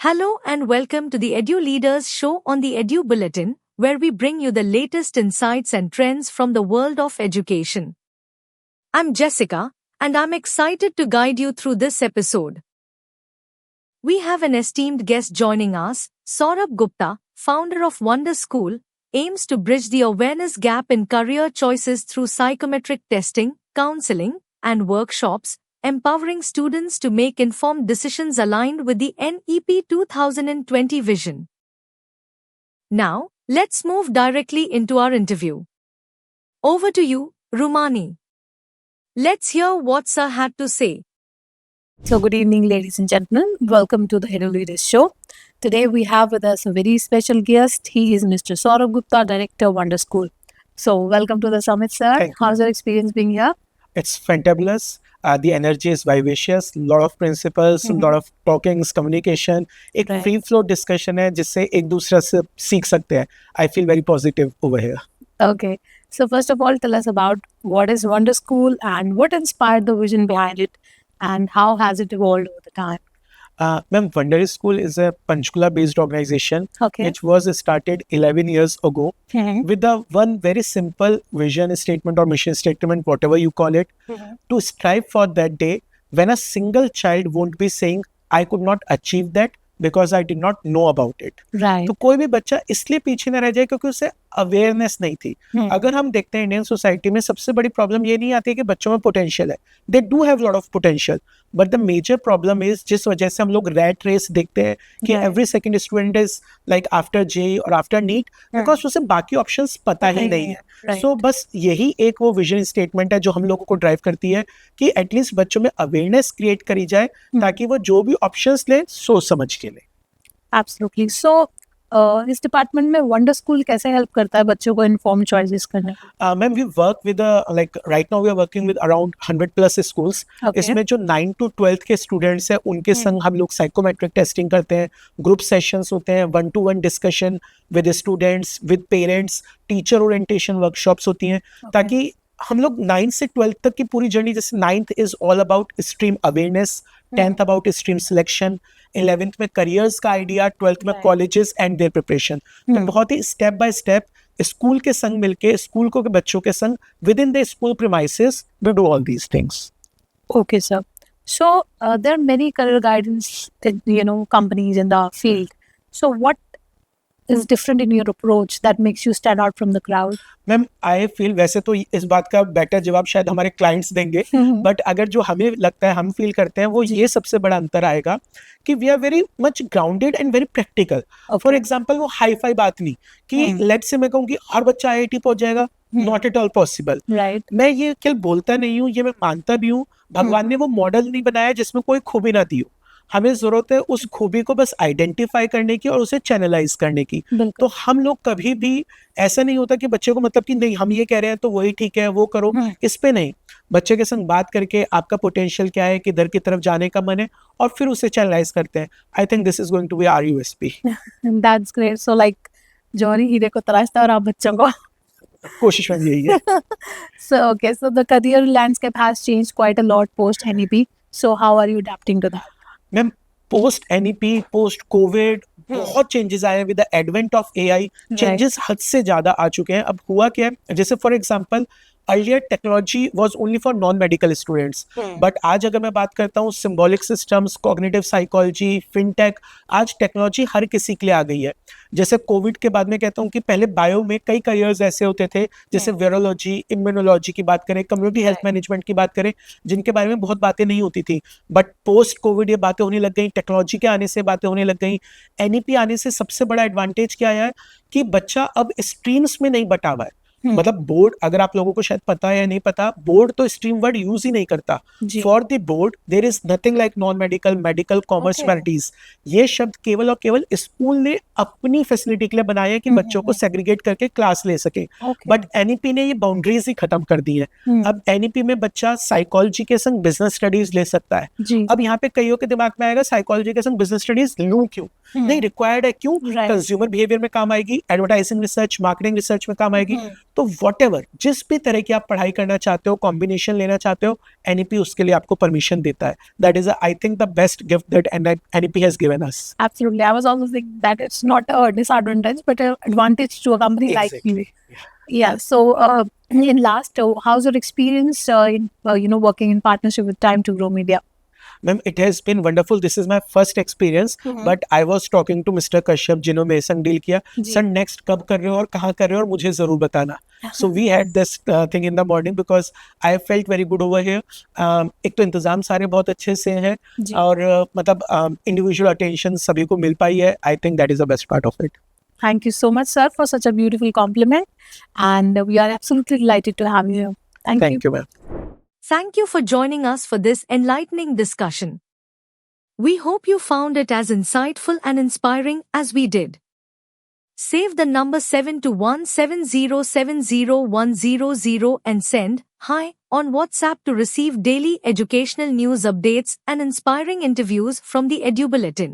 Hello and welcome to the Edu Leaders Show on the Edu Bulletin, where we bring you the latest insights and trends from the world of education. I'm Jessica, and I'm excited to guide you through this episode. We have an esteemed guest joining us. Saurabh Gupta, founder of Wonder School, aims to bridge the awareness gap in career choices through psychometric testing, counseling, and workshops, empowering students to make informed decisions aligned with the NEP 2020 vision. Now, let's move directly into our interview. Over to you, Rumani. Let's hear what Sir had to say. So, good evening, ladies and gentlemen. Welcome to the Edu Leaders Show. Today, we have with us a very special guest. He is Mr. Saurabh Gupta, Director, Wonder School. So, welcome to the summit, sir. Thank you. How's your experience being here? It's fantabulous. The energy is vivacious. Lot of principles, lot of talkings, communication. एक Right. free flow discussion है जिससे एक दूसरे से सीख सकते हैं. I feel very positive over here. Okay. So, first of all, tell us about what is Wonder School and what inspired the vision behind it and how has it evolved over the time? Ma'am, Wonder School is a Panchkula-based organization Okay. which was started 11 years ago Mhm. with the one very simple vision statement or mission statement, whatever you call it, to strive for that day when a single child won't be saying, I could not achieve that because I did not know about it. Right. तो कोई भी बच्चा इसलिए पीछे न रह जाए क्योंकि उसे अवेयरनेस नहीं थी. अगर हम देखते हैं इंडियन सोसाइटी में सबसे बड़ी प्रॉब्लम ये नहीं आती है कि बच्चों में पोटेंशियल है. They do have lot of potential, but the major problem is जिस वजह से हम लोग रैट रेस देखते हैं कि Right. Every second student is like after JEE और आफ्टर नीट बिकॉज उसे बाकी ऑप्शंस पता ही नहीं है. Right. सो बस यही एक वो विजन स्टेटमेंट है जो हम लोगों को ड्राइव करती है कि एटलीस्ट बच्चों में अवेयरनेस क्रिएट करी जाए ताकि वो जो भी ऑप्शंस ले सोच समझ के ले. Absolutely. So, इस डिपार्टमेंट में वंडर स्कूल कैसे हेल्प करता है बच्चों को इन्फॉर्म चॉइसेस करने में? Ma'am, we work with like right now we are working with around 100 plus schools. Okay. इसमें जो 9 to 12th के स्टूडेंट्स हैं उनके संग हम लोग साइकोमेट्रिक टेस्टिंग करते हैं, ग्रुप सेशंस होते हैं, 1-to-1 discussion with students, with parents, teacher orientation workshops होती हैं ताकि हम लोग 9 से 12 तक की पूरी जर्नी, जैसे 9th is all about stream awareness, 10th about stream selection, 11th में करियर्स का आइडिया, 12th में Right. Colleges and their preparation. तो बहुत ही स्टेप बाय स्टेप स्कूल के संग मिलके स्कूल को के बच्चों के संग within the school premises we do all these things. Okay, sir. So, there are many career guidance, companies in the field. So, what is different in your approach that makes you stand out from the crowd? Ma'am, I feel वैसे तो इस बात का better जवाब शायद हमारे clients देंगे, but अगर जो हमें लगता है हम फील करते हैं वो ये सबसे बड़ा अंतर आएगा कि we are very much grounded and very practical. For example वो हाई फाई बात नहीं कि लेट्स से मैं कहूँ कि हर बच्चा आईआईटी पहुंच जाएगा, not at all possible. Right. मैं ये केवल बोलता नहीं हूँ, ये मैं मानता भी हूँ. भगवान ने वो मॉडल नहीं बनाया जिसमें कोई खूबी ना दी हो. हमें जरूरत है उस खूबी को बस आइडेंटिफाई करने की और उसे चैनलाइज करने की. बिल्कुल. तो हम लोग कभी भी ऐसा नहीं होता कि बच्चे को मतलब कि नहीं हम ये कह रहे हैं तो वही ठीक है वो करो, इस पे नहीं. बच्चे के संग बात करके आपका पोटेंशियल क्या है, किधर की तरफ जाने का मन है, और फिर उसे चैनलाइज करते हैं. I think this is going to be our USP. That's great. So, like, जौहरी हीरे को तराशता है और आप बच्चों को. कोशिश में यही है. So, okay. So, the career landscape has changed quite a lot post NEP. So, how are you adapting to that? Ma'am, post NEP, post Covid बहुत चेंजेस आए हैं with the advent of AI. Changes हद से ज्यादा आ चुके हैं. अब हुआ क्या है, जैसे for example earlier technology was only for non medical students, but आज अगर मैं बात करता हूँ symbolic systems, cognitive psychology, fintech, आज टेक्नोलॉजी हर किसी के लिए आ गई है. जैसे कोविड के बाद में कहता हूँ कि पहले बायो में कई करियर्स ऐसे होते थे, जैसे वायरोलॉजी, इम्यूनोलॉजी की बात करें, कम्युनिटी हेल्थ मैनेजमेंट की बात करें, जिनके बारे में बहुत बातें नहीं होती थी. बट पोस्ट कोविड ये बातें होने लग गई, टेक्नोलॉजी के आने से बातें होने लग गई. एनईपी आने से सबसे बड़ा एडवांटेज क्या आया है कि बच्चा अब स्ट्रीम्स में नहीं बटा हुआ है. मतलब बोर्ड, अगर आप लोगों को शायद पता है या नहीं पता, बोर्ड तो स्ट्रीम वर्ड यूज ही नहीं करता. जी. For the board there is nothing like non medical, medical, commerce, Okay. humanities. ये शब्द केवल और केवल स्कूल ने अपनी फैसिलिटी के लिए बनाए हैं कि बच्चों को सेग्रीगेट करके क्लास ले सके. Okay. बट एनईपी ने ये बाउंड्रीज ही खत्म कर दी है. अब एनईपी में बच्चा साइकोलॉजी के संग बिजनेस स्टडीज ले सकता है. जी. अब यहाँ पे कईयों के दिमाग में आएगा साइकोलॉजी के संग बिजनेस स्टडीज लूं क्यों? नहीं, रिक्वायर्ड है. क्यों? Right. कंज्यूमर बिहेवियर में काम आएगी, एडवर्टाइजिंग रिसर्च, मार्केटिंग रिसर्च में काम आएगी. तो whatever जिस भी तरह की आप पढ़ाई करना चाहते हो, कॉम्बिनेशन लेना चाहते हो, NEP उसके लिए आपको परमिशन देता है. That is, I think, the best gift that NEP has given us. Absolutely. I was also thinking that it's not a disadvantage, but an advantage to a company like you. Exactly. Yeah. So, in last, how's your experience in working in partnership with Time to Grow Media? Ma'am, it has been wonderful. This is my first experience, but I was talking to Mr. Kashyap जिन्होंने मेरे संग deal किया. जी. Sir next कब कर रहे हो और कहाँ कर रहे हो और मुझे जरूर बताना. So we had this thing in the morning because I felt very good over here. एक तो इंतजाम सारे बहुत अच्छे से हैं जी. और मतलब individual attention सभी को मिल पाई है. I think that is the best part of it. Thank you so much, sir, for such a beautiful compliment. And we are absolutely delighted to have you here. Thank you, ma'am. Thank you for joining us for this enlightening discussion. We hope you found it as insightful and inspiring as we did. Save the number 72170700100 and send "Hi" on WhatsApp to receive daily educational news updates and inspiring interviews from the Edu Bulletin.